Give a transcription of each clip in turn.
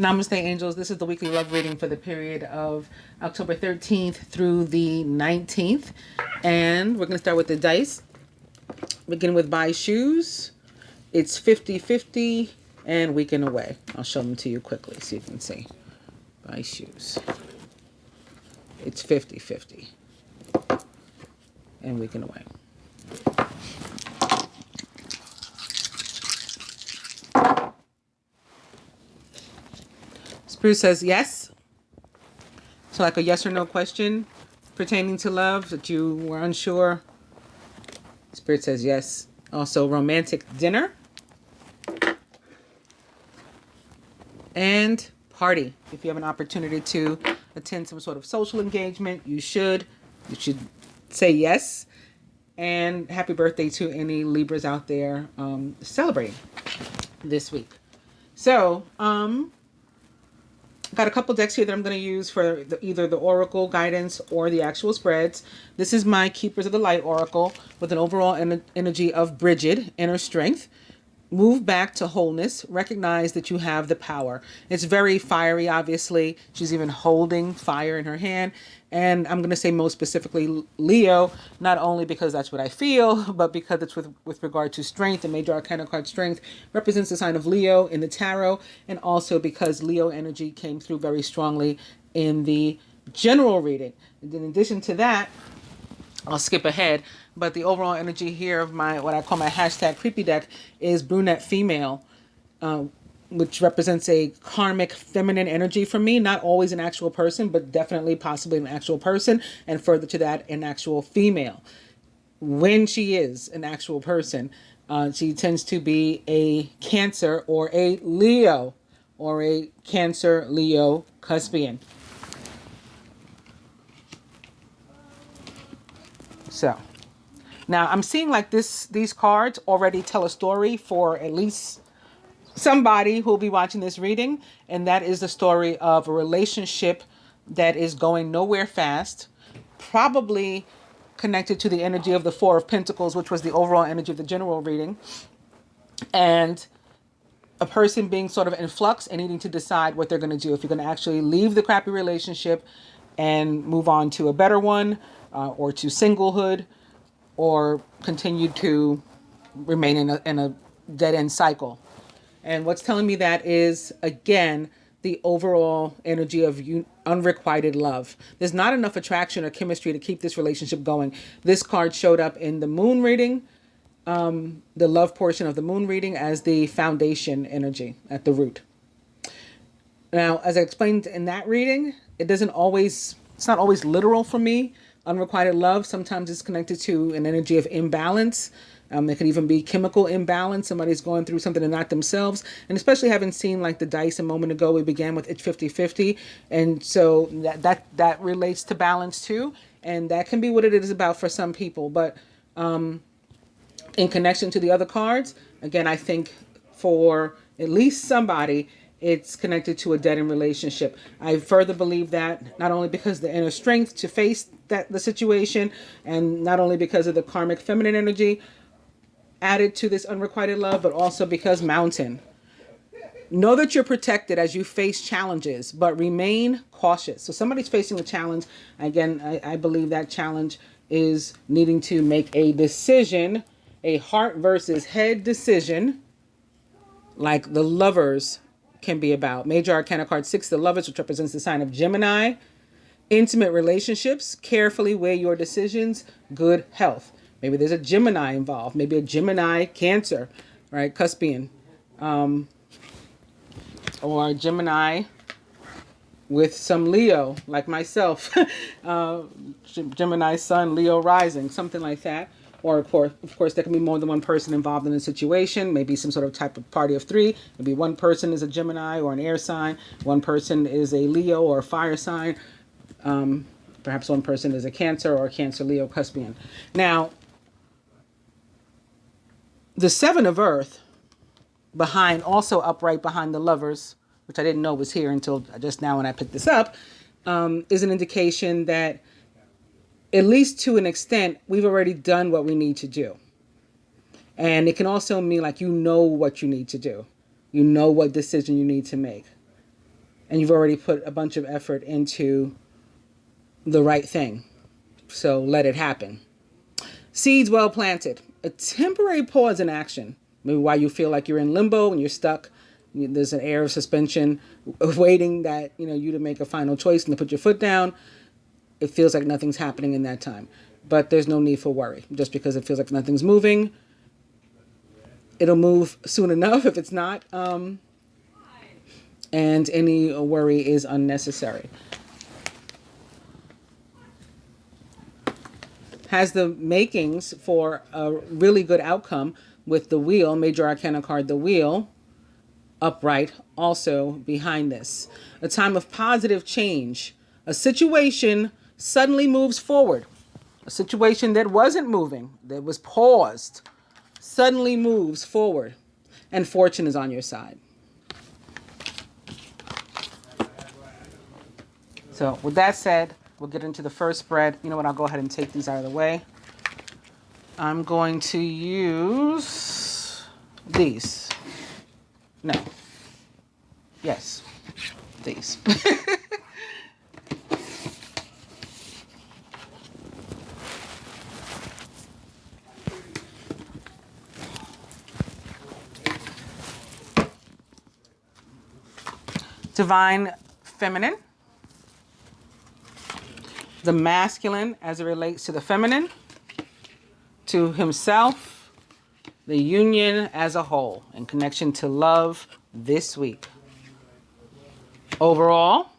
Namaste, angels. This is the weekly love reading for the period of October 13th through the 19th. And we're going to start with the dice. Begin with buy shoes. It's 50-50 and weekend away. I'll show them to you quickly so you can see. Buy shoes. It's 50-50 and weekend away. Spirit says yes. So like a yes or no question pertaining to love that you were unsure. Spirit says yes. Also romantic dinner. And party. If you have an opportunity to attend some sort of social engagement, you should say yes. And happy birthday to any Libras out there celebrating this week. So, got a couple decks here that I'm going to use for either the Oracle guidance or the actual spreads. This is my Keepers of the Light Oracle with an overall energy of Bridget, inner strength. Move back to wholeness. Recognize that you have the power. It's very fiery, obviously. She's even holding fire in her hand. And I'm going to say most specifically Leo, not only because that's what I feel, but because it's with regard to strength. The major arcana card strength represents the sign of Leo in the tarot. And also because Leo energy came through very strongly in the general reading. And in addition to that, I'll skip ahead, but the overall energy here of my, what I call my hashtag creepy deck is brunette female, which represents a karmic feminine energy for me. Not always an actual person, but definitely possibly an actual person. And further to that, an actual female. When she is an actual person, she tends to be a Cancer or a Leo or a Cancer Leo cuspian. So now I'm seeing like these cards already tell a story for at least somebody who will be watching this reading. And that is the story of a relationship that is going nowhere fast, probably connected to the energy of the Four of Pentacles, which was the overall energy of the general reading. And a person being sort of in flux and needing to decide what they're going to do. If you're going to actually leave the crappy relationship and move on to a better one, or to singlehood, or continue to remain in a dead-end cycle. And what's telling me that is, again, the overall energy of unrequited love. There's not enough attraction or chemistry to keep this relationship going. This card showed up in the moon reading, the love portion of the moon reading, as the foundation energy at the root. Now, as I explained in that reading, it's not always literal for me. Unrequited love, sometimes it's connected to an energy of imbalance. It could even be chemical imbalance. Somebody's going through something and not themselves. And especially having seen like the dice a moment ago, we began with it's 50-50. And so that relates to balance too. And that can be what it is about for some people. But in connection to the other cards, again, I think for at least somebody, it's connected to a dead-end relationship. I further believe that not only because the inner strength to face the situation, and not only because of the karmic feminine energy added to this unrequited love, but also because mountain. Know that you're protected as you face challenges, but remain cautious. So somebody's facing a challenge. Again, I believe that challenge is needing to make a decision, a heart versus head decision, like the Lovers can be about. Major Arcana card 6, the Lovers, which represents the sign of Gemini. Intimate relationships, carefully weigh your decisions. Good health. Maybe there's a Gemini involved. Maybe a Gemini Cancer, right? Cuspian. Or a Gemini with some Leo, like myself. Gemini Sun, Leo Rising, something like that. Or of course, there can be more than one person involved in a situation. Maybe some sort of type of party of three. Maybe one person is a Gemini or an air sign. One person is a Leo or a fire sign. Perhaps one person is a Cancer or a Cancer Leo Cuspian. Now, the Seven of Earth, also upright behind the Lovers, which I didn't know was here until just now when I picked this up, is an indication that, at least to an extent, we've already done what we need to do. And it can also mean like you know what you need to do. You know what decision you need to make. and you've already put a bunch of effort into the right thing. So let it happen. Seeds well planted. A temporary pause in action. Maybe while you feel like you're in limbo and you're stuck. There's an air of suspension waiting that, you to make a final choice and to put your foot down. It feels like nothing's happening in that time. But there's no need for worry. Just because it feels like nothing's moving, it'll move soon enough if it's not. And any worry is unnecessary. Has the makings for a really good outcome with the wheel, Major Arcana card, the wheel, upright, also behind this. A time of positive change. A situation suddenly moves forward. A situation that wasn't moving, that was paused, suddenly moves forward. And fortune is on your side. So with that said, we'll get into the first spread. You know what? I'll go ahead and take these out of the way. I'm going to use these. No. Yes. These. Divine Feminine. The masculine as it relates to the feminine, to himself, the union as a whole, in connection to love this week. Overall,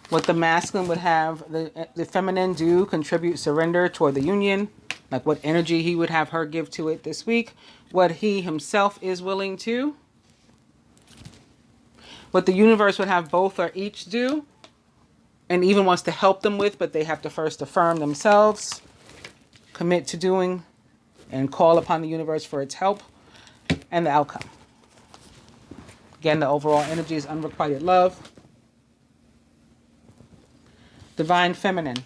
what the masculine would have the feminine do, contribute, surrender toward the union, like what energy he would have her give to it this week, what he himself is willing to, what the universe would have both or each do, and even wants to help them with, but they have to first affirm themselves, commit to doing, and call upon the universe for its help, and the outcome. Again, the overall energy is unrequited love. Divine Feminine.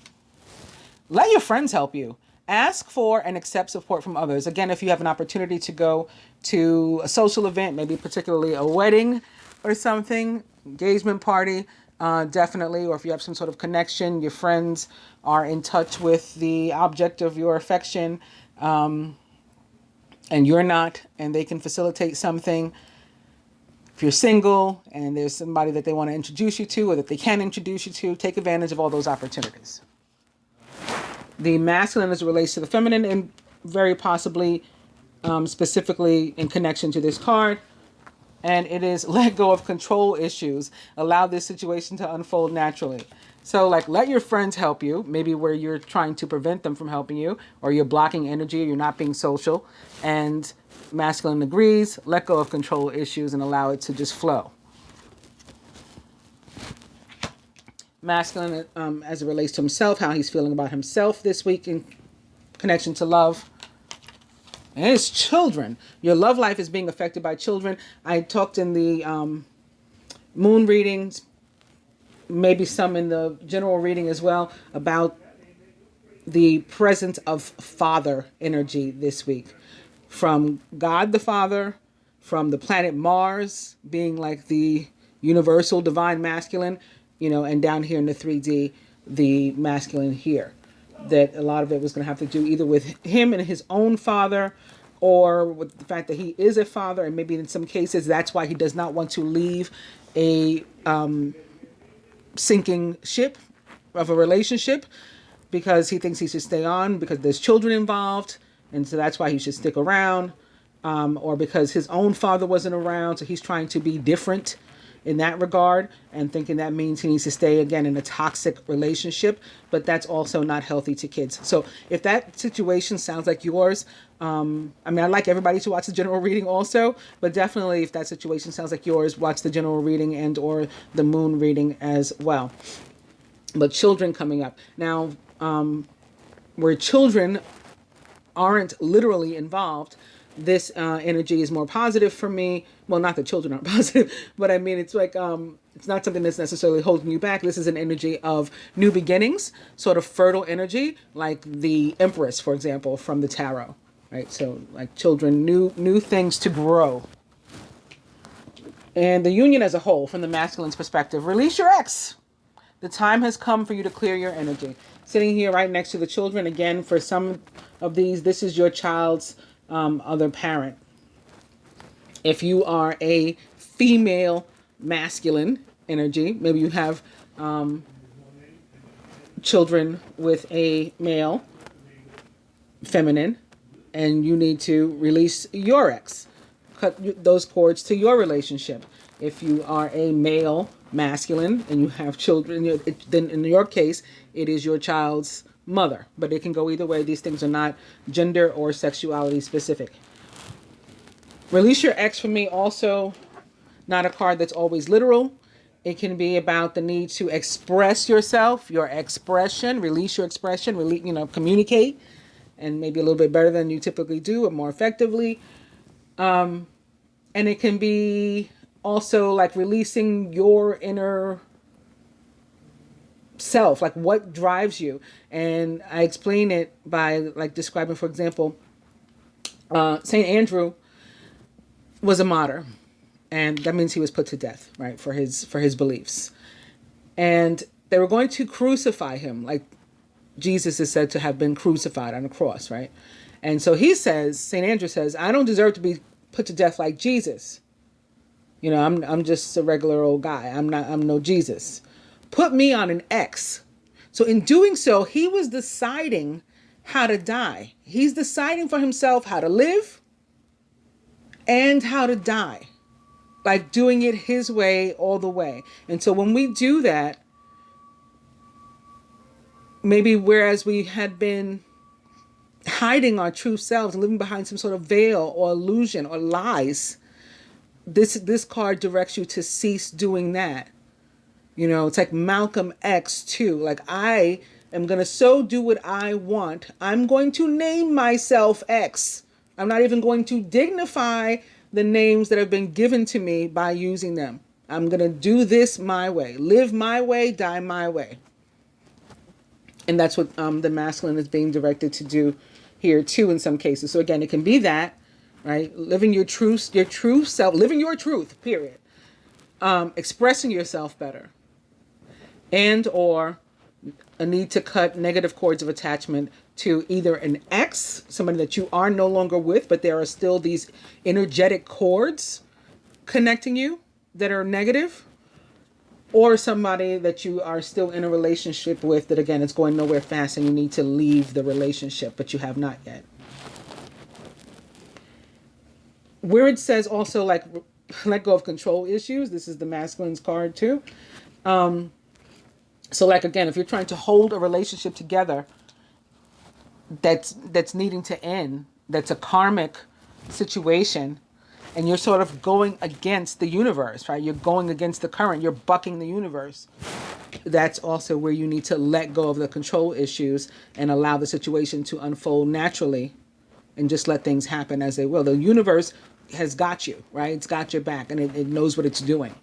Let your friends help you. Ask for and accept support from others. Again, if you have an opportunity to go to a social event, maybe particularly a wedding or something, engagement party, definitely, or if you have some sort of connection, your friends are in touch with the object of your affection, and you're not, and they can facilitate something. If you're single and there's somebody that they want to introduce you to or that they can introduce you to, take advantage of all those opportunities. The masculine as it relates to the feminine, and very possibly specifically in connection to this card. And it is let go of control issues. Allow this situation to unfold naturally. So like let your friends help you, maybe where you're trying to prevent them from helping you, or you're blocking energy, or you're not being social. And masculine agrees, let go of control issues and allow it to just flow. Masculine as it relates to himself, how he's feeling about himself this week in connection to love. And it's children. Your love life is being affected by children. I talked in the moon readings, maybe some in the general reading as well, about the presence of father energy this week. From God the Father, from the planet Mars being like the universal divine masculine, and down here in the 3D, the masculine here. That a lot of it was going to have to do either with him and his own father, or with the fact that he is a father, and maybe in some cases that's why he does not want to leave a sinking ship of a relationship, because he thinks he should stay on because there's children involved, and so that's why he should stick around, or because his own father wasn't around, so he's trying to be different in that regard, and thinking that means he needs to stay again in a toxic relationship, but that's also not healthy to kids. So if that situation sounds like yours, I'd like everybody to watch the general reading also, but definitely if that situation sounds like yours, watch the general reading and or the moon reading as well. But children coming up. Now, where children aren't literally involved, this energy is more positive for me. Well, not that children aren't positive, but I mean, it's like, it's not something that's necessarily holding you back. This is an energy of new beginnings, sort of fertile energy, like the Empress, for example, from the tarot, right? So like children, new things to grow. And the union as a whole, from the masculine's perspective, release your ex. The time has come for you to clear your energy. Sitting here right next to the children, again, for some of these, this is your child's other parent. If you are a female masculine energy, maybe you have children with a male feminine, and you need to release your ex. Cut those cords to your relationship. If you are a male masculine and you have children, then in your case, it is your child's mother. But it can go either way. These things are not gender or sexuality specific. Release your ex for me also, not a card that's always literal. It can be about the need to express yourself, your expression, release your expression, communicate, and maybe a little bit better than you typically do, or more effectively. And it can be also like releasing your inner self, like what drives you. And I explain it by like describing, for example, St. Andrew was a martyr. And that means he was put to death, right, for his beliefs. And they were going to crucify him, like Jesus is said to have been crucified on a cross, right? And so he says, St. Andrew says, I don't deserve to be put to death like Jesus. I'm just a regular old guy. I'm no Jesus. Put me on an X. So in doing so, he was deciding how to die. He's deciding for himself how to live and how to die. Like doing it his way all the way. And so when we do that, maybe whereas we had been hiding our true selves and living behind some sort of veil or illusion or lies, this card directs you to cease doing that. It's like Malcolm X too. Like, I am going to so do what I want. I'm going to name myself X. I'm not even going to dignify the names that have been given to me by using them. I'm going to do this my way. Live my way, die my way. And that's what the masculine is being directed to do here too in some cases. So again, it can be that, right? Living your true self, living your truth, period. Expressing yourself better. And or a need to cut negative cords of attachment to either an ex, somebody that you are no longer with, but there are still these energetic cords connecting you that are negative, or somebody that you are still in a relationship with that, again, it's going nowhere fast and you need to leave the relationship, but you have not yet. Where it says also, like, let go of control issues, this is the masculine's card too. So like, again, if you're trying to hold a relationship together that's needing to end, that's a karmic situation, and you're sort of going against the universe, right? You're going against the current, you're bucking the universe. That's also where you need to let go of the control issues and allow the situation to unfold naturally and just let things happen as they will. The universe has got you, right? It's got your back, and it knows what it's doing.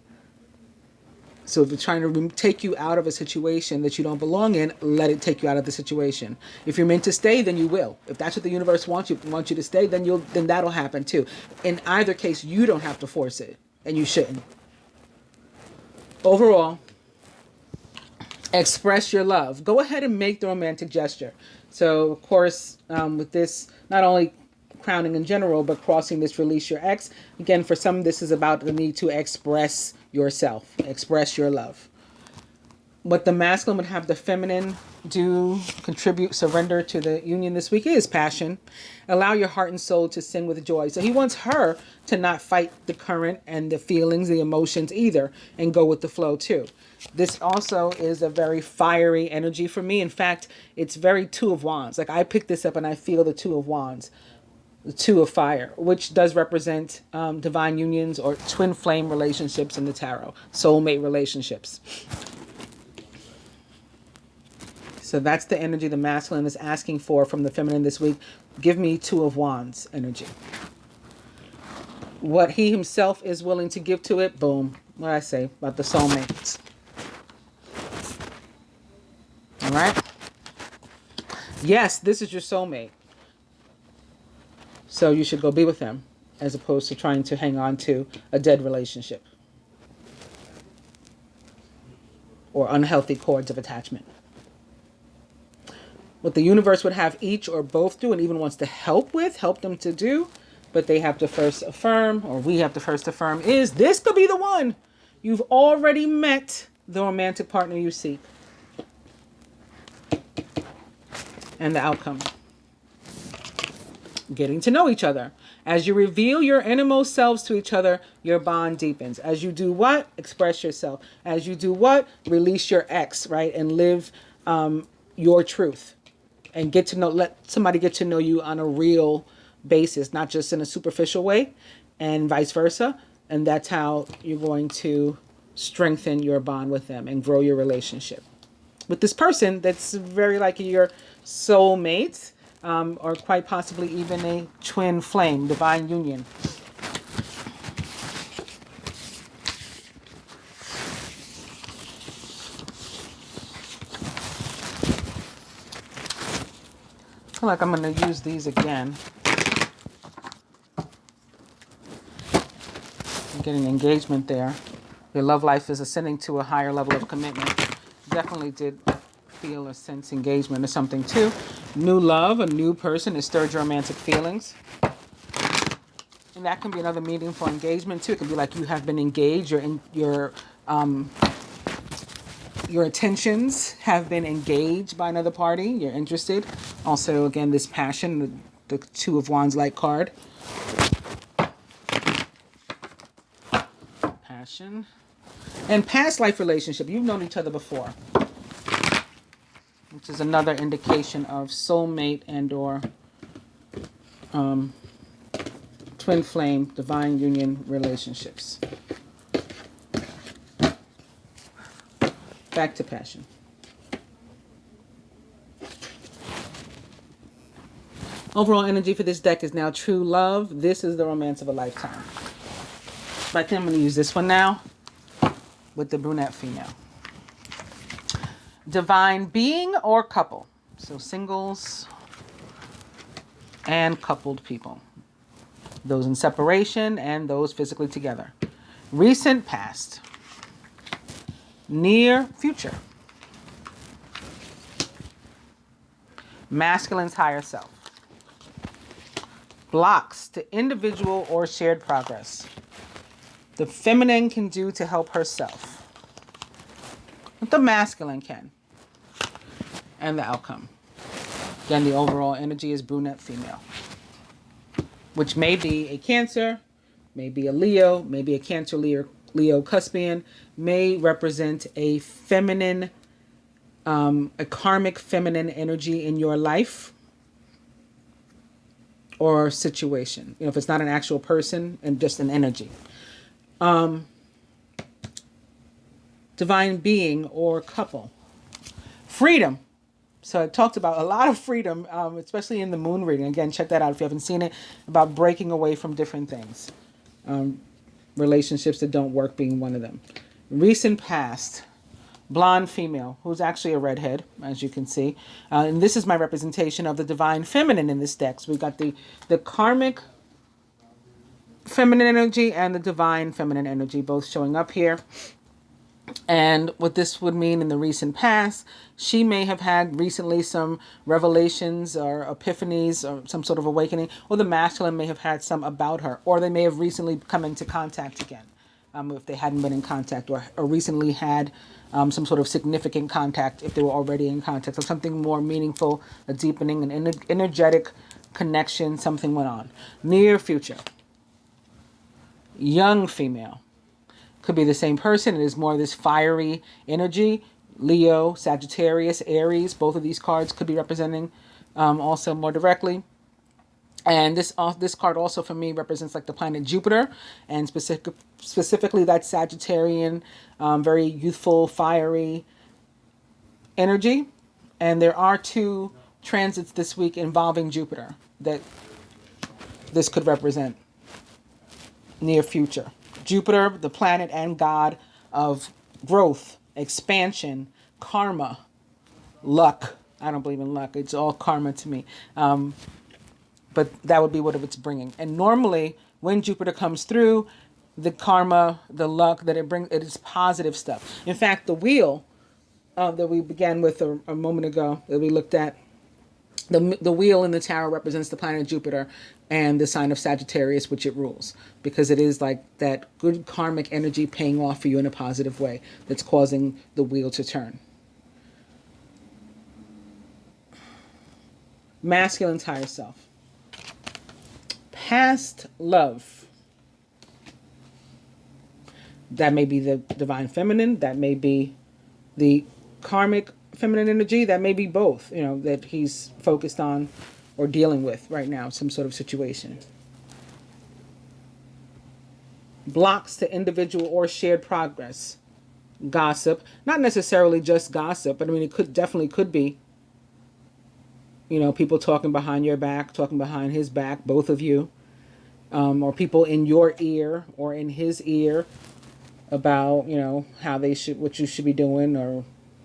So if it's trying to take you out of a situation that you don't belong in, let it take you out of the situation. If you're meant to stay, then you will. If that's what the universe wants you to stay, then that'll happen too. In either case, you don't have to force it, and you shouldn't. Overall, express your love. Go ahead and make the romantic gesture. So of course, with this, not only crowning in general, but crossing this release your ex. Again, for some, this is about the need to express yourself, express your love. What the masculine would have the feminine do, contribute, surrender to the union this week is passion. Allow your heart and soul to sing with joy. So he wants her to not fight the current and the feelings, the emotions either, and go with the flow too. This also is a very fiery energy for me. In fact, it's very Two of Wands. Like, I picked this up and I feel the Two of Wands. The Two of Fire, which does represent divine unions or twin flame relationships in the tarot, soulmate relationships. So that's the energy the masculine is asking for from the feminine this week. Give me Two of Wands energy. What he himself is willing to give to it, boom. What I say about the soulmates. All right. Yes, this is your soulmate. So you should go be with them as opposed to trying to hang on to a dead relationship. or unhealthy cords of attachment. What the universe would have each or both do, and even wants to help them to do, but they have to first affirm, or we have to first affirm, is this could be the one. You've already met the romantic partner you seek. And the outcome. Getting to know each other. As you reveal your innermost selves to each other, your bond deepens. As you do what? Express yourself. As you do what? Release your ex, right? And live your truth. And get to know, let somebody get to know you on a real basis, not just in a superficial way, and vice versa. And that's how you're going to strengthen your bond with them and grow your relationship with this person that's very likely your soulmate, or quite possibly even a twin flame, divine union. I feel like I'm going to use these again. I'm getting engagement there. Your love life is ascending to a higher level of commitment. Definitely did feel or sense engagement or something too. New love, a new person has stirred your romantic feelings. And that can be another meaning for engagement too. It can be like you have been engaged, your attentions have been engaged by another party. You're interested. Also, again, this passion, the Two of Wands light card. Passion. And past life relationship. You've known each other before. Which is another indication of soulmate and or twin flame, divine union relationships. Back to passion. Overall energy for this deck is now true love. This is the romance of a lifetime. But then I'm going to use this one now with the brunette female. Divine being or couple. So singles and coupled people. Those in separation and those physically together. Recent past. Near future. Masculine's higher self. Blocks to individual or shared progress. The feminine can do to help herself. What the masculine can. And the outcome. Again, the overall energy is brunette female. Which may be a Cancer, may be a Leo, may be a Cancer, Leo Cuspian, may represent a feminine, a karmic feminine energy in your life or situation. You know, if it's not an actual person and just an energy. Divine being or couple. Freedom. So I talked about a lot of freedom, especially in the moon reading. Again, check that out if you haven't seen it, about breaking away from different things. Relationships that don't work being one of them. Recent past. Blonde female, who's actually a redhead, as you can see. And this is my representation of the divine feminine in this deck. So we've got the karmic feminine energy and the divine feminine energy both showing up here. And what this would mean in the recent past, she may have had recently some revelations or epiphanies or some sort of awakening, or the masculine may have had some about her, or they may have recently come into contact again, if they hadn't been in contact, or recently had some sort of significant contact if they were already in contact, or something more meaningful, a deepening, an energetic connection, something went on. Near future. Young female. Could be the same person. It is more of this fiery energy. Leo, Sagittarius, Aries. Both of these cards could be representing also more directly. And this card also for me represents like the planet Jupiter. And specifically that Sagittarian, very youthful, fiery energy. And there are 2 transits this week involving Jupiter that this could represent. Near future. Jupiter, the planet and god of growth, expansion, karma, luck. I don't believe in luck. It's all karma to me. But that would be what it's bringing. And normally, when Jupiter comes through, the karma, the luck that it brings, it is positive stuff. In fact, the wheel that we began with a moment ago, that we looked at. The wheel in the tarot represents the planet Jupiter and the sign of Sagittarius, which it rules, because it is like that good karmic energy paying off for you in a positive way that's causing the wheel to turn. Masculine's higher self. Past love. That may be the divine feminine. That may be the karmic feminine energy. That may be both, that he's focused on or dealing with right now, some sort of situation. Blocks to individual or shared progress. Gossip. Not necessarily just gossip, but I mean, it definitely could be, people talking behind your back, talking behind his back, both of you, or people in your ear or in his ear about, how what you should be doing, or,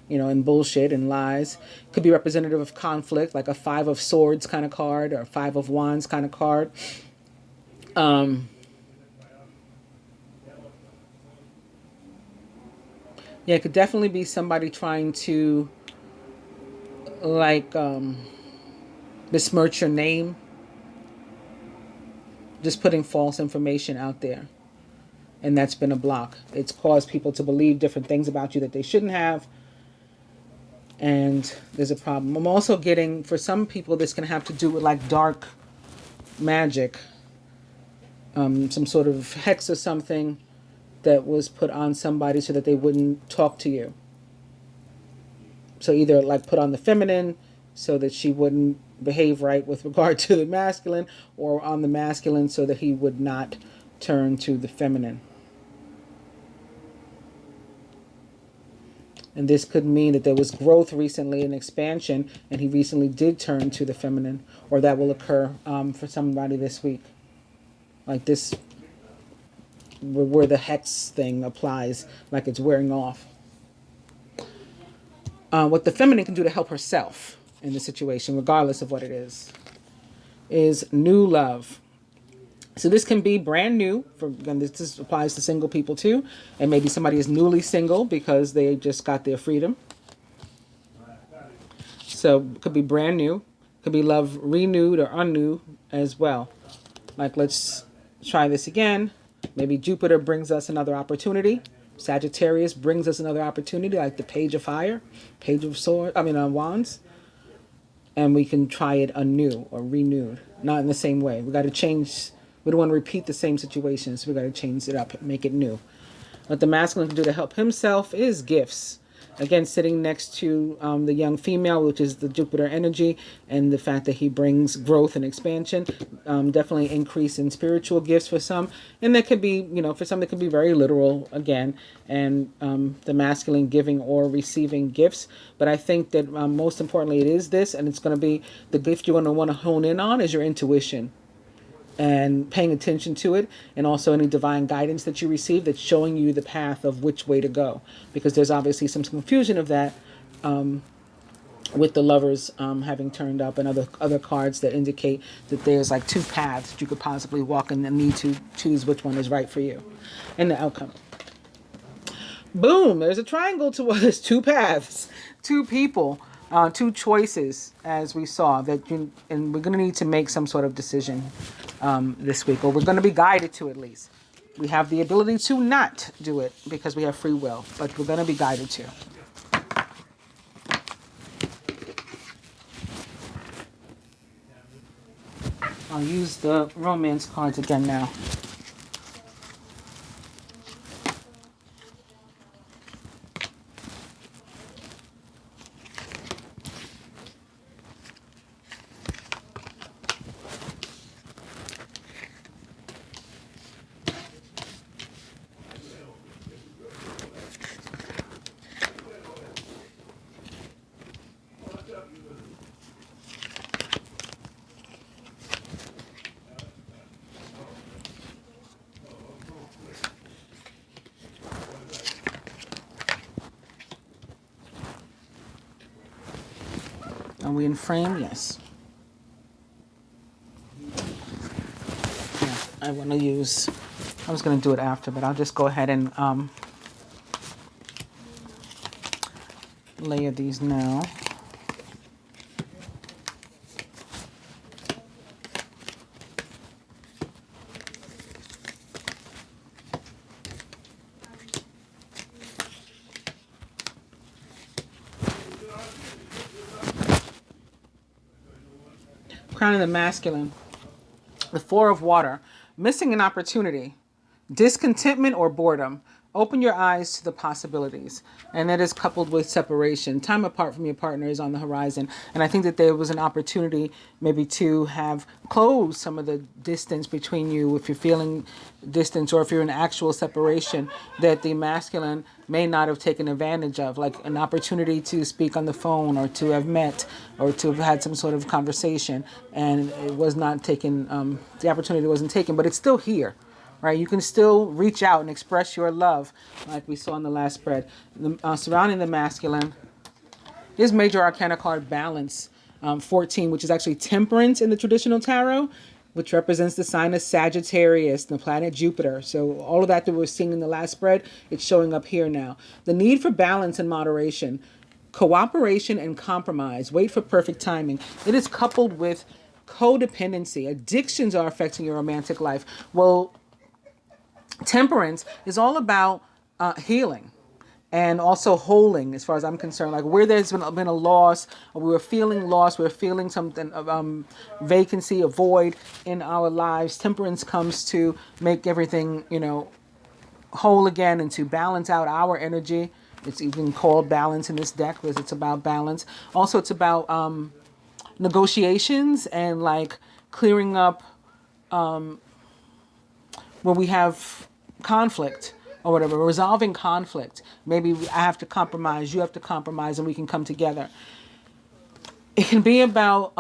and bullshit and lies. Could be representative of conflict, like a 5 of Swords kind of card, or a 5 of Wands kind of card. Yeah, it could definitely be somebody trying to, like, besmirch your name. Just putting false information out there. And that's been a block. It's caused people to believe different things about you that they shouldn't have. And there's a problem. I'm also getting, for some people, this can have to do with like dark magic. Some sort of hex or something that was put on somebody so that they wouldn't talk to you. So either like put on the feminine so that she wouldn't behave right with regard to the masculine, or on the masculine so that he would not turn to the feminine. And this could mean that there was growth recently, an expansion, and he recently did turn to the feminine, or that will occur for somebody this week. Like this, where the hex thing applies, like it's wearing off. What the feminine can do to help herself in the situation, regardless of what it is new love. So this can be brand new. Again, this applies to single people too. And maybe somebody is newly single because they just got their freedom. So it could be brand new. Could be love renewed or unnew as well. Like, let's try this again. Maybe Jupiter brings us another opportunity. Sagittarius brings us another opportunity, like the Page of Fire, Page of Wands. And we can try it anew or renewed. Not in the same way. We got to change. We don't want to repeat the same situation, so we got to change it up, make it new. What the masculine can do to help himself is gifts. Again, sitting next to the young female, which is the Jupiter energy, and the fact that he brings growth and expansion, definitely increase in spiritual gifts for some. And that could be, for some, it could be very literal again, and the masculine giving or receiving gifts. But I think that most importantly, it is this, and it's going to be the gift you're going to want to hone in on is your intuition. And paying attention to it, and also any divine guidance that you receive that's showing you the path of which way to go. Because there's obviously some confusion of that with the lovers having turned up, and other cards that indicate that there's like 2 paths that you could possibly walk in and need to choose which one is right for you and the outcome. Boom, there's a triangle to there's 2 paths, 2 people. 2 choices, as we saw, and we're going to need to make some sort of decision this week, or we're going to be guided to, at least. We have the ability to not do it because we have free will, but we're going to be guided to. I'll use the romance cards again now. Are we in frame? Yes. Yeah, I want to use, I was going to do it after, but I'll just go ahead and layer these now. Crown of the masculine. The Four of Water. Missing an opportunity. Discontentment or boredom. Open your eyes to the possibilities. And that is coupled with separation. Time apart from your partner is on the horizon. And I think that there was an opportunity maybe to have closed some of the distance between you if you're feeling distance, or if you're in actual separation that the masculine may not have taken advantage of, like an opportunity to speak on the phone, or to have met, or to have had some sort of conversation, and it was not taken, the opportunity wasn't taken, but it's still here. Right, you can still reach out and express your love, like we saw in the last spread. Surrounding the masculine is Major Arcana card Balance, 14, which is actually Temperance in the traditional tarot, which represents the sign of Sagittarius, the planet Jupiter. So all of that we were seeing in the last spread, it's showing up here now. The need for balance and moderation, cooperation and compromise. Wait for perfect timing. It is coupled with codependency. Addictions are affecting your romantic life. Well, Temperance is all about healing and also holding, as far as I'm concerned. Like where there's been a loss, or we were feeling lost, we're feeling something of vacancy, a void in our lives. Temperance comes to make everything, whole again, and to balance out our energy. It's even called balance in this deck because it's about balance. Also, it's about negotiations and like clearing up when we have conflict or whatever, resolving conflict. Maybe I have to compromise, you have to compromise, and we can come together. It can be about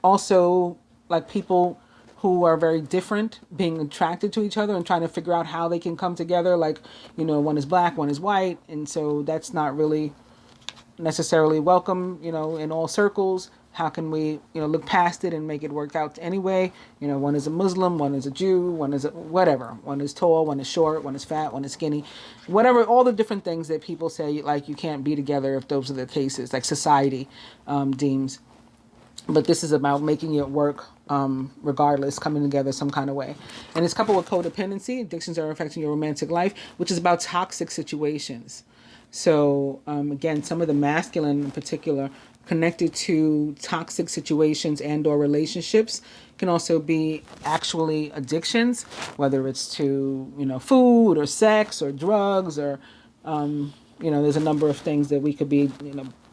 also like people who are very different being attracted to each other and trying to figure out how they can come together. Like, one is black, one is white, and so that's not really necessarily welcome, in all circles. How can we, look past it and make it work out anyway? One is a Muslim, one is a Jew, one is whatever. One is tall, one is short, one is fat, one is skinny. Whatever, all the different things that people say, like, you can't be together if those are the cases, like society deems. But this is about making it work regardless, coming together some kind of way. And it's coupled with codependency. Addictions are affecting your romantic life, which is about toxic situations. So, again, some of the masculine in particular connected to toxic situations and or relationships can also be actually addictions, whether it's to, food or sex or drugs or, there's a number of things that we could be,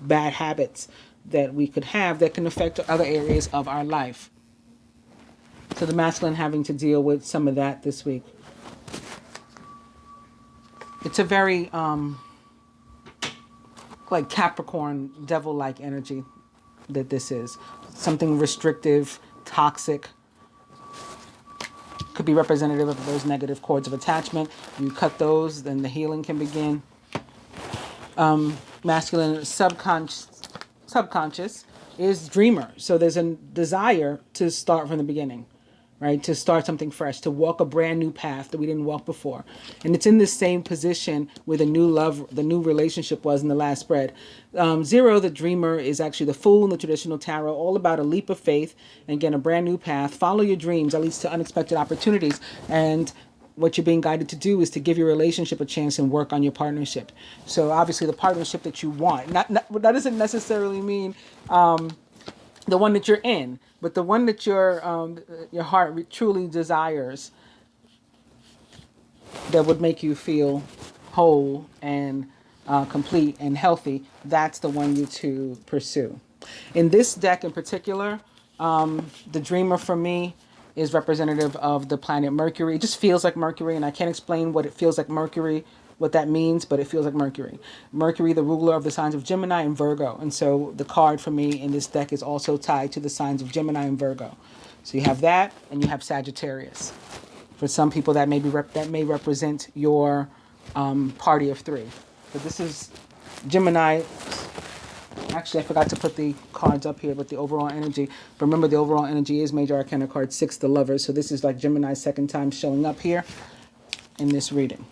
bad habits that we could have that can affect other areas of our life. So the masculine having to deal with some of that this week. It's a very, like Capricorn devil-like energy that this is. Something restrictive, toxic. Could be representative of those negative cords of attachment. You cut those, then the healing can begin. Masculine subconscious is dreamer. So there's a desire to start from the beginning. Right, to start something fresh, to walk a brand new path that we didn't walk before. And it's in the same position where the new relationship was in the last spread. 0, the dreamer, is actually the fool in the traditional tarot, all about a leap of faith and again, a brand new path. Follow your dreams, that leads to unexpected opportunities. And what you're being guided to do is to give your relationship a chance and work on your partnership. So obviously the partnership that you want, not that doesn't necessarily mean the one that you're in, but the one that your heart truly desires, that would make you feel whole and complete and healthy. That's the one you to pursue. In this deck in particular, the dreamer for me is representative of the planet Mercury. It just feels like Mercury, and I can't explain what it feels like Mercury, what that means, but it feels like Mercury. Mercury, the ruler of the signs of Gemini and Virgo. And so the card for me in this deck is also tied to the signs of Gemini and Virgo. So you have that, and you have Sagittarius. For some people, that may represent your party of 3. But this is Gemini. Actually, I forgot to put the cards up here with the overall energy. But remember, the overall energy is Major Arcana card 6, the Lovers. So this is like Gemini's second time showing up here in this reading.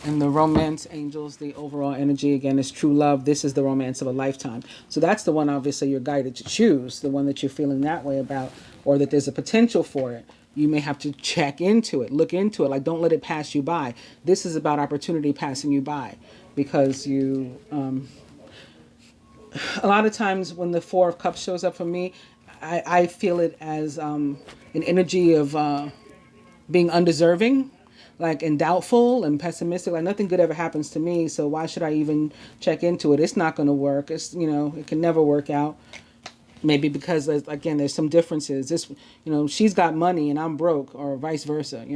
And the romance angels, the overall energy again is true love. This is the romance of a lifetime. So that's the one obviously you're guided to choose, the one that you're feeling that way about, or that there's a potential for it. You may have to check into it, look into it. Like, don't let it pass you by. This is about opportunity passing you by, because you, a lot of times when the Four of Cups shows up for me, I feel it as an energy of being undeserving, like, and doubtful and pessimistic. Like, nothing good ever happens to me, so why should I even check into it? It's not going to work. It's, it can never work out. Maybe because, again, there's some differences. This, she's got money and I'm broke, or vice versa.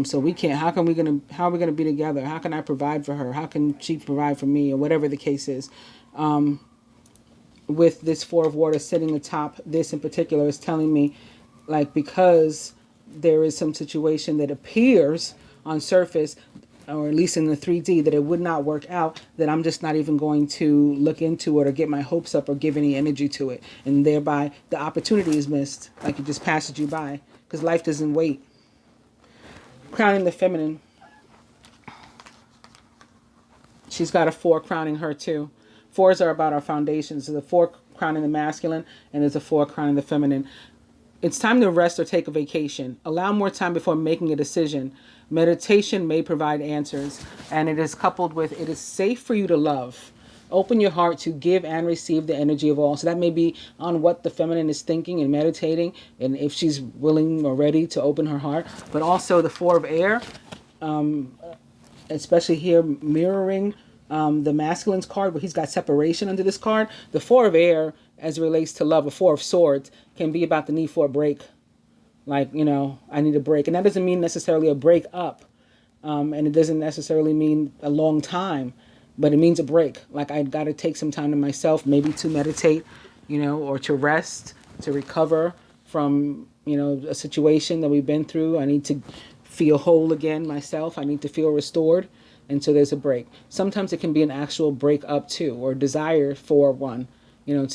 So we can't. How are we gonna be together? How can I provide for her? How can she provide for me, or whatever the case is? With this Four of Water sitting atop this in particular is telling me, like, because there is some situation that appears on surface, or at least in the 3D, that it would not work out, that I'm just not even going to look into it or get my hopes up or give any energy to it. And thereby the opportunity is missed, like it just passes you by, because life doesn't wait. Crowning the feminine. She's got a 4 crowning her too. 4s are about our foundations. There's a 4 crowning the masculine, and there's a 4 crowning the feminine. It's time to rest or take a vacation. Allow more time before making a decision. Meditation may provide answers, and it is coupled with, it is safe for you to love. Open your heart to give and receive the energy of all. So that may be on what the feminine is thinking and meditating, and if she's willing or ready to open her heart. But also the 4 of air, especially here mirroring the masculine's card, where he's got separation under this card. The 4 of air, as it relates to love, a 4 of swords, can be about the need for a break. Like, I need a break. And that doesn't mean necessarily a break up. And it doesn't necessarily mean a long time, but it means a break. Like, I got to take some time to myself, maybe to meditate, or to rest, to recover from, a situation that we've been through. I need to feel whole again myself. I need to feel restored. And so there's a break. Sometimes it can be an actual break up too, or desire for one, you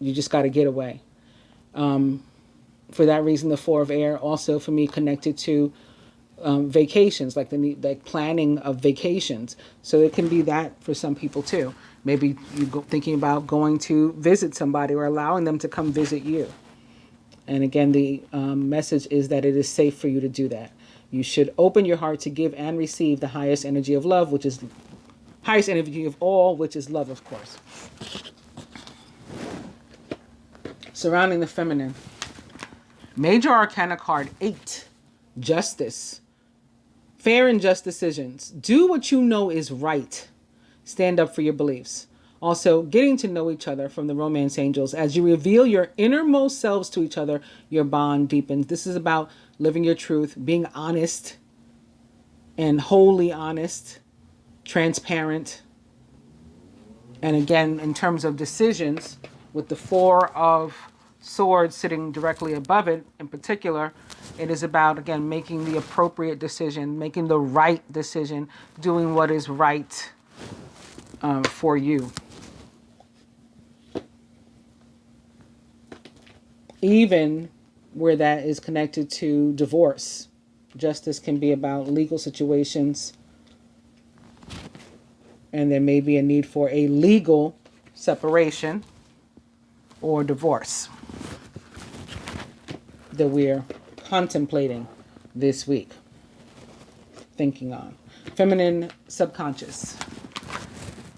just got to get away. For that reason, the 4 of air also for me connected to vacations, like the planning of vacations. So it can be that for some people too. Maybe thinking about going to visit somebody, or allowing them to come visit you. And again, the message is that it is safe for you to do that. You should open your heart to give and receive the highest energy of love, which is highest energy of all, which is love, of course. Surrounding the feminine. Major Arcana card 8, Justice. Fair and just decisions. Do what you know is right. Stand up for your beliefs. Also, getting to know each other from the romance angels. As you reveal your innermost selves to each other, your bond deepens. This is about living your truth, being honest and wholly honest, transparent. And again, in terms of decisions, with the 4 of Swords sitting directly above it, in particular, it is about, again, making the appropriate decision, making the right decision, doing what is right for you. Even where that is connected to divorce. Justice can be about legal situations, and there may be a need for a legal separation or divorce that we're contemplating this week, thinking on. Feminine subconscious.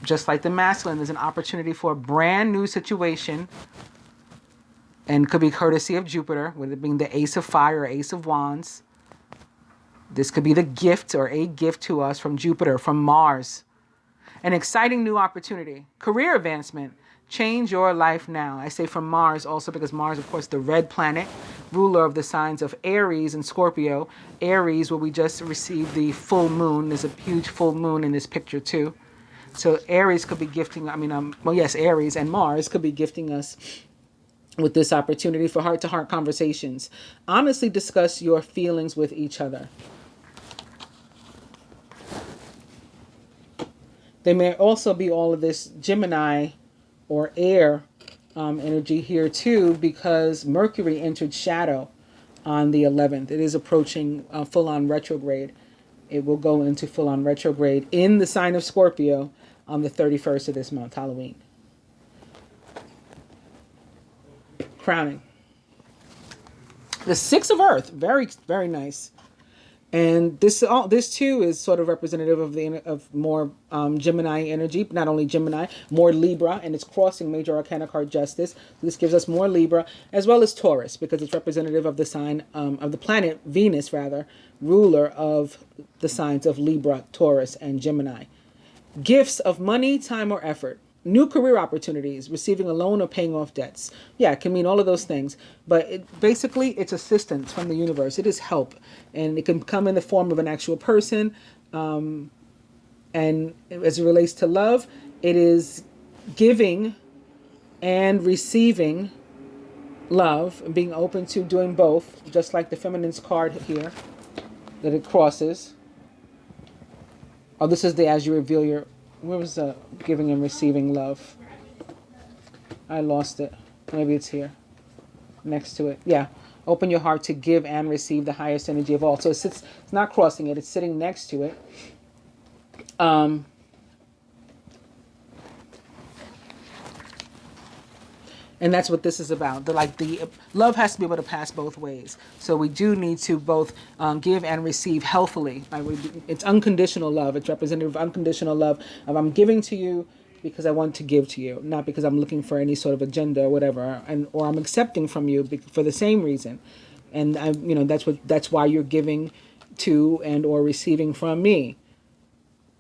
Just like the masculine, there's an opportunity for a brand new situation, and could be courtesy of Jupiter, with it being the Ace of Fire or Ace of Wands. This could be the gift or a gift to us from Jupiter, from Mars. An exciting new opportunity. Career advancement. Change your life now. I say from Mars also because Mars, of course, the red planet, ruler of the signs of Aries and Scorpio. Aries, where we just received the full moon. There's a huge full moon in this picture too. So Aries could be gifting, Aries and Mars could be gifting us with this opportunity for heart-to-heart conversations. Honestly discuss your feelings with each other. There may also be all of this Gemini or air energy here too, because Mercury entered shadow on the 11th. It is approaching full-on retrograde. It will go into full-on retrograde in the sign of Scorpio on the 31st of this month, Halloween. Crowning. The Six of Earth, very, very nice. And this too is sort of representative of more Gemini energy, not only Gemini, more Libra, and it's crossing major arcana card Justice. This gives us more Libra, as well as Taurus, because it's representative of the sign of the planet Venus, rather, ruler of the signs of Libra, Taurus, and Gemini. Gifts of money, time, or effort. New career opportunities, receiving a loan or paying off debts. Yeah, it can mean all of those things. But basically, it's assistance from the universe. It is help. And it can come in the form of an actual person. And as it relates to love, it is giving and receiving love, and being open to doing both, just like the feminine's card here, that it crosses. Oh, this is the as you reveal your... Where was the giving and receiving love? I lost it. Maybe it's here. Next to it. Yeah. Open your heart to give and receive the highest energy of all. So it's not crossing it. It's sitting next to it. And that's what this is about. The love has to be able to pass both ways. So we do need to both give and receive healthily. It's unconditional love. It's representative of unconditional love. I'm giving to you because I want to give to you, not because I'm looking for any sort of agenda or whatever, or I'm accepting from you for the same reason. And that's why you're giving to and or receiving from me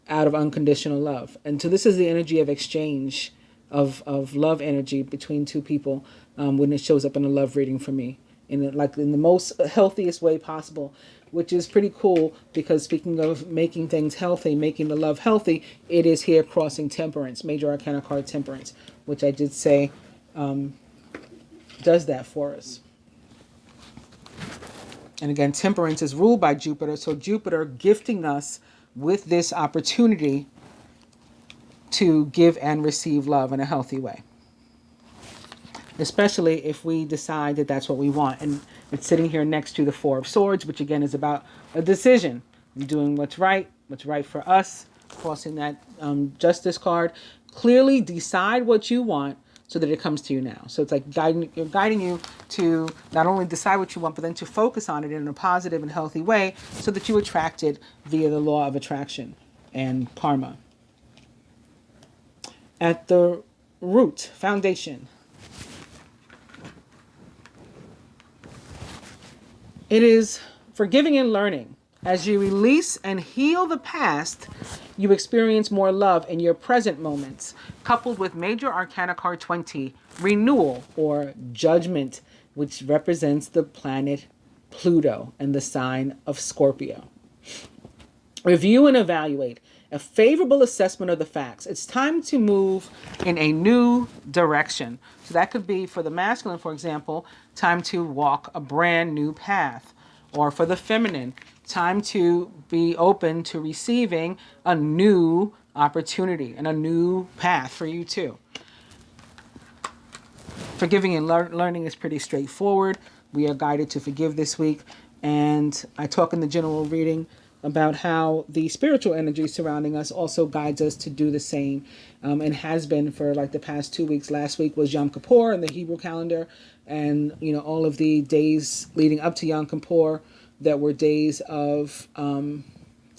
out of unconditional love. And so this is the energy of exchange. Of love energy between two people when it shows up in a love reading for me in the most healthiest way possible, which is pretty cool because speaking of making things healthy, making the love healthy, it is here crossing Temperance, major arcana card Temperance, which I did say does that for us. And again, Temperance is ruled by Jupiter, so Jupiter gifting us with this opportunity to give and receive love in a healthy way. Especially if we decide that that's what we want. And it's sitting here next to the Four of Swords, which again is about a decision. Doing what's right for us. Crossing that Justice card. Clearly decide what you want so that it comes to you now. So it's like guiding you to not only decide what you want, but then to focus on it in a positive and healthy way so that you attract it via the law of attraction and karma. At the root, foundation. It is forgiving and learning. As you release and heal the past, you experience more love in your present moments, coupled with major arcana card 20, renewal or judgment, which represents the planet Pluto and the sign of Scorpio. Review and evaluate. A favorable assessment of the facts. It's time to move in a new direction. So that could be for the masculine, for example, time to walk a brand new path. Or for the feminine, time to be open to receiving a new opportunity and a new path for you too. Forgiving and learning is pretty straightforward. We are guided to forgive this week. And I talk in the general reading about how the spiritual energy surrounding us also guides us to do the same, and has been for like the past 2 weeks. Last week was Yom Kippur in the Hebrew calendar, and all of the days leading up to Yom Kippur that were days of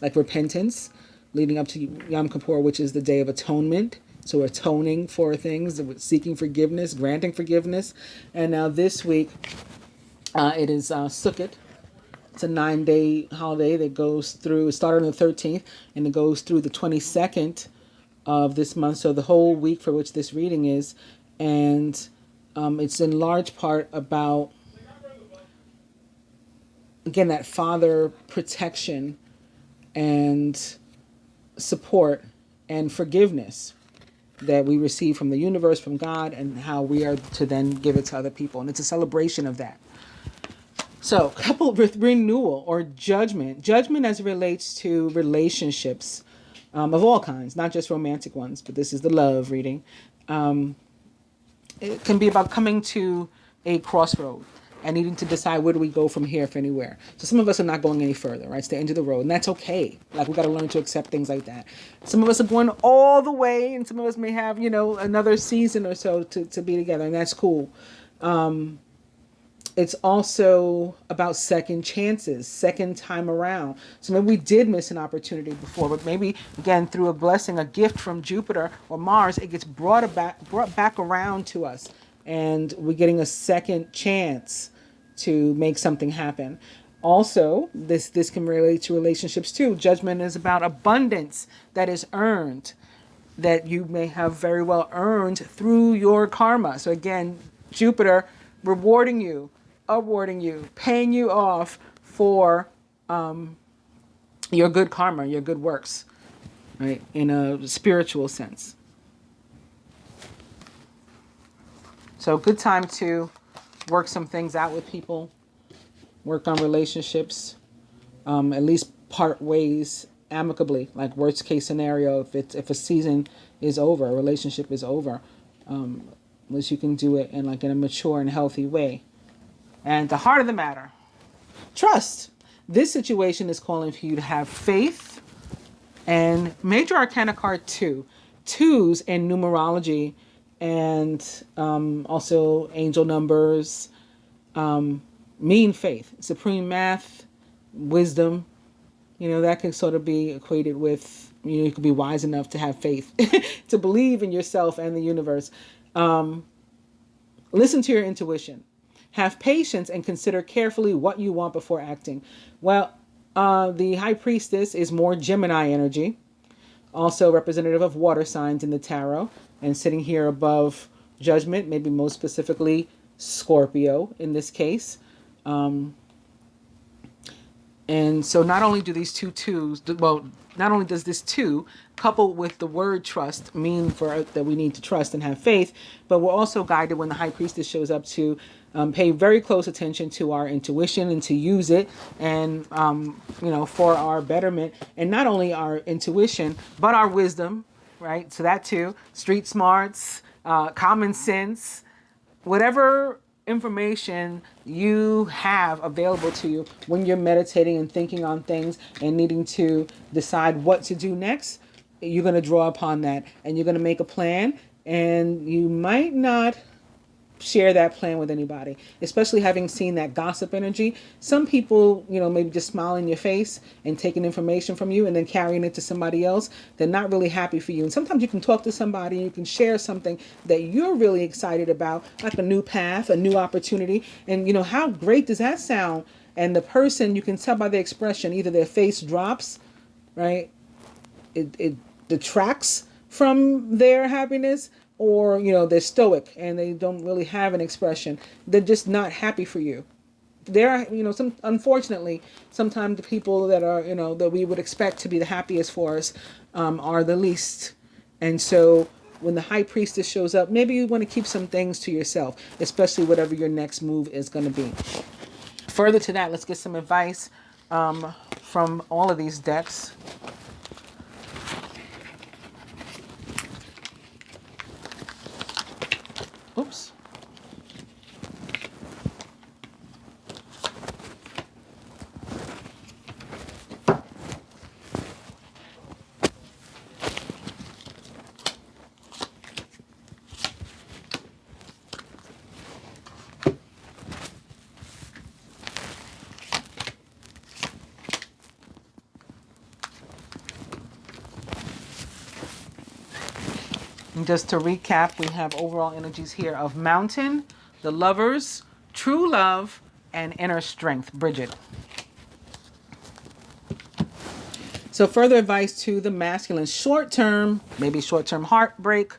like repentance, leading up to Yom Kippur, which is the day of atonement. So atoning for things, seeking forgiveness, granting forgiveness. And now this week it is Sukkot. It's a 9-day holiday that goes through, it started on the 13th, and it goes through the 22nd of this month. So the whole week for which this reading is. And it's in large part about, again, that father protection and support and forgiveness that we receive from the universe, from God, and how we are to then give it to other people. And it's a celebration of that. So, coupled with renewal or judgment. Judgment as it relates to relationships of all kinds, not just romantic ones, but this is the love reading. It can be about coming to a crossroad. and needing to decide where do we go from here, if anywhere. So some of us are not going any further, right? It's the end of the road, and that's okay. Like, we got to learn to accept things like that. Some of us are going all the way, and some of us may have, another season or so to be together, and that's cool. It's also about second chances, second time around. So maybe we did miss an opportunity before, but maybe, again, through a blessing, a gift from Jupiter or Mars, it gets brought back around to us. And we're getting a second chance to make something happen. Also, this can relate to relationships too. Judgment is about abundance that is earned, that you may have very well earned through your karma. So again, Jupiter rewarding you, awarding you, paying you off for your good karma, your good works, right? In a spiritual sense. So good time to work some things out with people, work on relationships, at least part ways amicably. Like, worst case scenario, if a season is over, a relationship is over, at least you can do it in a mature and healthy way. And the heart of the matter, trust. This situation is calling for you to have faith. And Major Arcana card 2. Twos in numerology and also angel numbers mean faith. Supreme math, wisdom, that can sort of be equated with, you could be wise enough to have faith, to believe in yourself and the universe. Listen to your intuition. Have patience and consider carefully what you want before acting. Well, the High Priestess is more Gemini energy, also representative of water signs in the tarot, and sitting here above Judgment, maybe most specifically Scorpio in this case. And so not only do these not only does this 2 coupled with the word trust mean that we need to trust and have faith, but we're also guided when the High Priestess shows up to pay very close attention to our intuition and to use it and, for our betterment. And not only our intuition, but our wisdom, right? So that too, street smarts, common sense, whatever information you have available to you when you're meditating and thinking on things and needing to decide what to do next, you're going to draw upon that and you're going to make a plan, and you might not share that plan with anybody, especially having seen that gossip energy. Some people, maybe just smile in your face and taking information from you and then carrying it to somebody else. They're not really happy for you. And sometimes you can talk to somebody and you can share something that you're really excited about, like a new path, a new opportunity. And how great does that sound? And the person, you can tell by the expression, either their face drops, right? It detracts from their happiness, or, they're stoic and they don't really have an expression. They're just not happy for you. There are, unfortunately, sometimes the people that are, that we would expect to be the happiest for us are the least. And so when the High Priestess shows up, maybe you want to keep some things to yourself, especially whatever your next move is going to be. Further to that, let's get some advice from all of these decks. Oops. And just to recap, we have overall energies here of Mountain, the Lovers, True Love, and Inner Strength. Bridget. So further advice to the masculine. Short-term, maybe short-term heartbreak,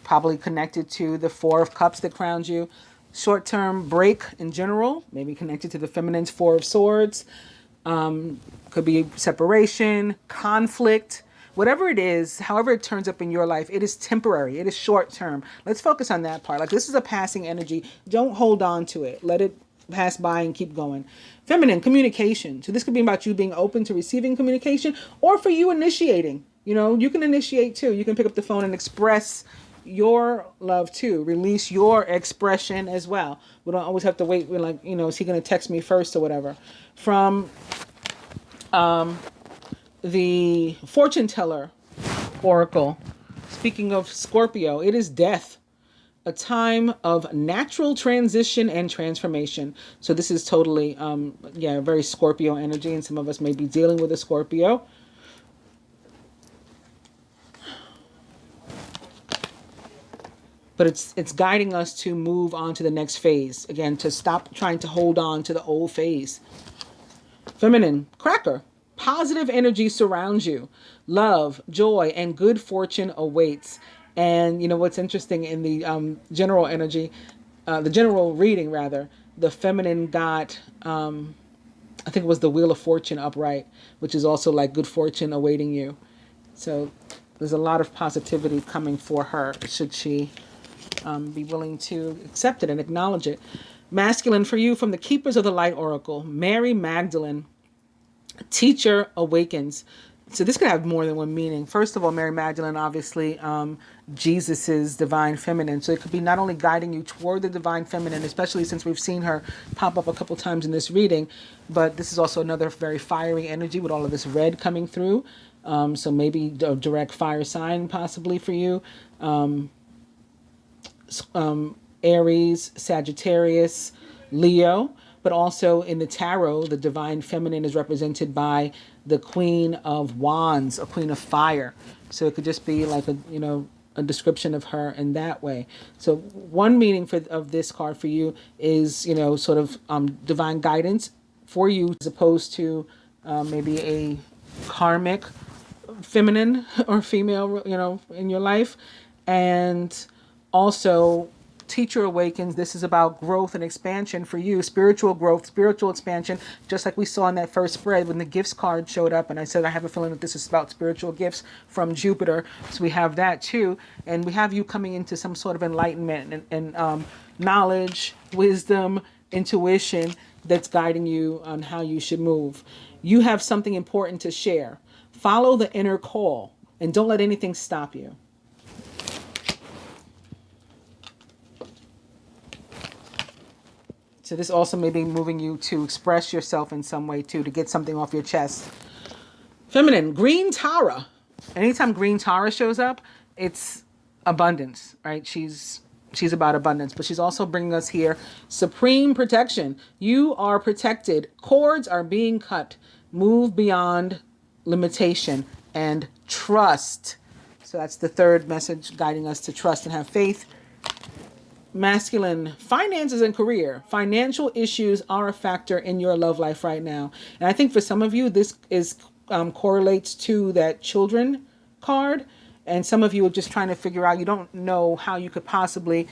probably connected to the Four of Cups that crowns you. Short-term break in general, maybe connected to the feminine's Four of Swords. Could be separation, conflict. Whatever it is, however it turns up in your life, it is temporary. It is short term. Let's focus on that part. Like, this is a passing energy. Don't hold on to it. Let it pass by and keep going. Feminine, communication. So this could be about you being open to receiving communication, or for you initiating. You can initiate too. You can pick up the phone and express your love too. Release your expression as well. We don't always have to wait. We're like, is he going to text me first or whatever? From the fortune teller oracle, speaking of Scorpio, it is death, a time of natural transition and transformation. So this is totally, very Scorpio energy, and some of us may be dealing with a Scorpio. But it's guiding us to move on to the next phase. Again, to stop trying to hold on to the old phase. Feminine, cracker. Positive energy surrounds you. Love, joy, and good fortune awaits. And what's interesting in the general energy, the general reading rather, the feminine got, I think it was the Wheel of Fortune upright, which is also like good fortune awaiting you. So there's a lot of positivity coming for her, should she be willing to accept it and acknowledge it. Masculine for you, from the Keepers of the Light Oracle, Mary Magdalene, teacher awakens. So this could have more than one meaning. First of all, Mary Magdalene, obviously, Jesus's divine feminine. So it could be not only guiding you toward the divine feminine, especially since we've seen her pop up a couple times in this reading, but this is also another very fiery energy with all of this red coming through. So maybe a direct fire sign possibly for you. Aries, Sagittarius, Leo, but also in the tarot, the divine feminine is represented by the Queen of Wands, a Queen of Fire. So it could just be like a description of her in that way. So one meaning of this card for you is, sort of divine guidance for you, as opposed to maybe a karmic feminine or female, in your life. And also, teacher awakens. This is about growth and expansion for you, spiritual growth, spiritual expansion, just like we saw in that first spread when the gifts card showed up. And I said, I have a feeling that this is about spiritual gifts from Jupiter. So we have that too. And we have you coming into some sort of enlightenment and knowledge, wisdom, intuition that's guiding you on how you should move. You have something important to share. Follow the inner call and don't let anything stop you. So this also may be moving you to express yourself in some way too, to get something off your chest. Feminine, green Tara. Anytime green Tara shows up, it's abundance, right? She's about abundance, but she's also bringing us here supreme protection. You are protected. Cords are being cut. Move beyond limitation and trust. So that's the third message, guiding us to trust and have faith. Masculine, finances and career. Financial issues are a factor in your love life right now. And I think for some of you, this is correlates to that children card. And some of you are just trying to figure out, you don't know how you could possibly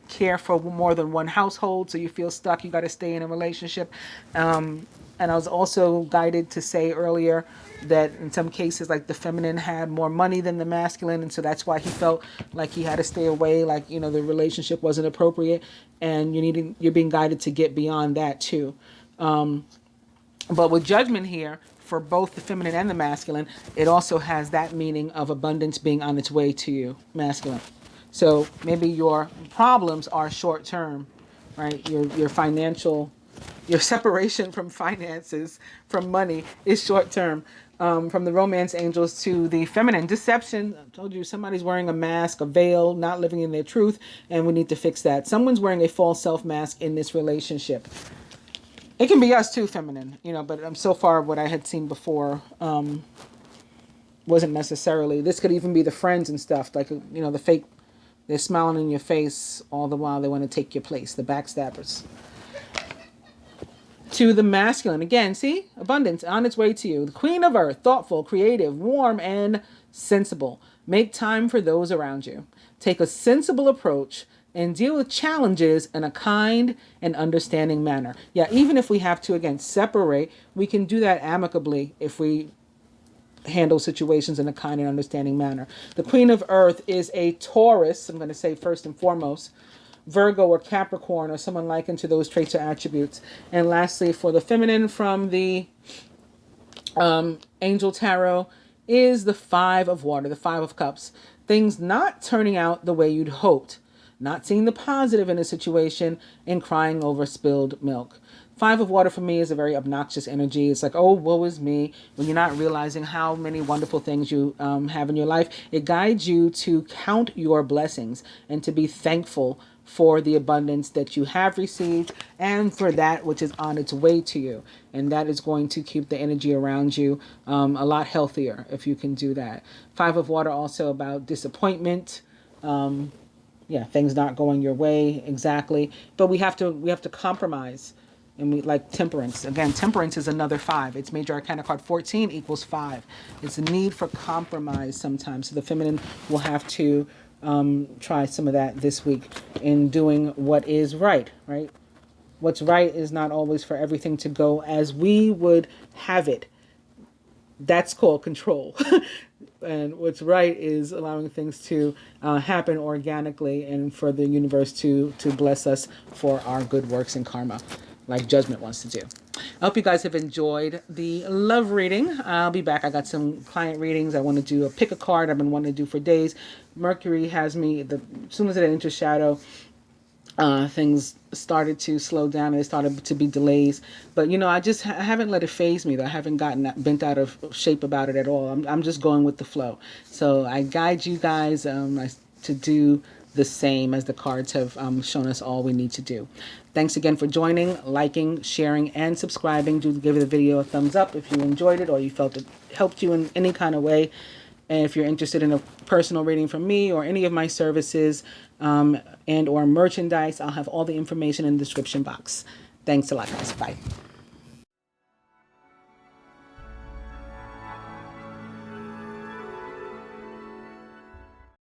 care for more than one household. So you feel stuck. You got to stay in a relationship. And I was also guided to say earlier that in some cases, the feminine had more money than the masculine. And so that's why he felt like he had to stay away. The relationship wasn't appropriate, and you're being guided to get beyond that too. But with judgment here, for both the feminine and the masculine, it also has that meaning of abundance being on its way to you, masculine. So maybe your problems are short term, right? Your financial, your separation from finances, from money, is short term. From the romance angels to the feminine, deception. I told you somebody's wearing a mask, a veil, not living in their truth, and we need to fix that. Someone's wearing a false self mask in this relationship. It can be us too, feminine, but so far what I had seen before wasn't necessarily. This could even be the friends and stuff, the fake, they're smiling in your face all the while they want to take your place, the backstabbers. To the masculine, again, see? Abundance on its way to you. The Queen of Earth, thoughtful, creative, warm, and sensible. Make time for those around you. Take a sensible approach and deal with challenges in a kind and understanding manner. Yeah, even if we have to, again, separate, we can do that amicably if we handle situations in a kind and understanding manner. The Queen of Earth is a Taurus, I'm going to say first and foremost, Virgo or Capricorn, or someone likened to those traits or attributes. And lastly, for the feminine from the Angel Tarot is the Five of Water, the Five of Cups. Things not turning out the way you'd hoped, not seeing the positive in a situation, and crying over spilled milk. Five of water for me is a very obnoxious energy. It's like, oh, woe is me, when you're not realizing how many wonderful things you have in your life. It guides you to count your blessings and to be thankful for the abundance that you have received and for that which is on its way to you. And that is going to keep the energy around you a lot healthier if you can do that. Five of water also about disappointment. Yeah, things not going your way exactly. But we have to compromise. And we like temperance. Again, temperance is another 5. It's major arcana card 14 equals 5. It's a need for compromise sometimes. So the feminine will have to try some of that this week in doing what is right, right? What's right is not always for everything to go as we would have it. That's called control. And what's right is allowing things to happen organically and for the universe to bless us for our good works and karma, like Judgment wants to do. I hope you guys have enjoyed the love reading. I'll be back. I got some client readings. I want to do a pick a card I've been wanting to do for days. Mercury has me, as soon as it enters shadow, things started to slow down and there started to be delays. But, you know, I haven't let it phase me, though. I haven't gotten bent out of shape about it at all. I'm just going with the flow. So I guide you guys to do the same as the cards have shown us all we need to do. Thanks again for joining, liking, sharing, and subscribing. Do give the video a thumbs up if you enjoyed it or you felt it helped you in any kind of way. And if you're interested in a personal reading from me or any of my services and or merchandise, I'll have all the information in the description box. Thanks a lot, guys. Bye.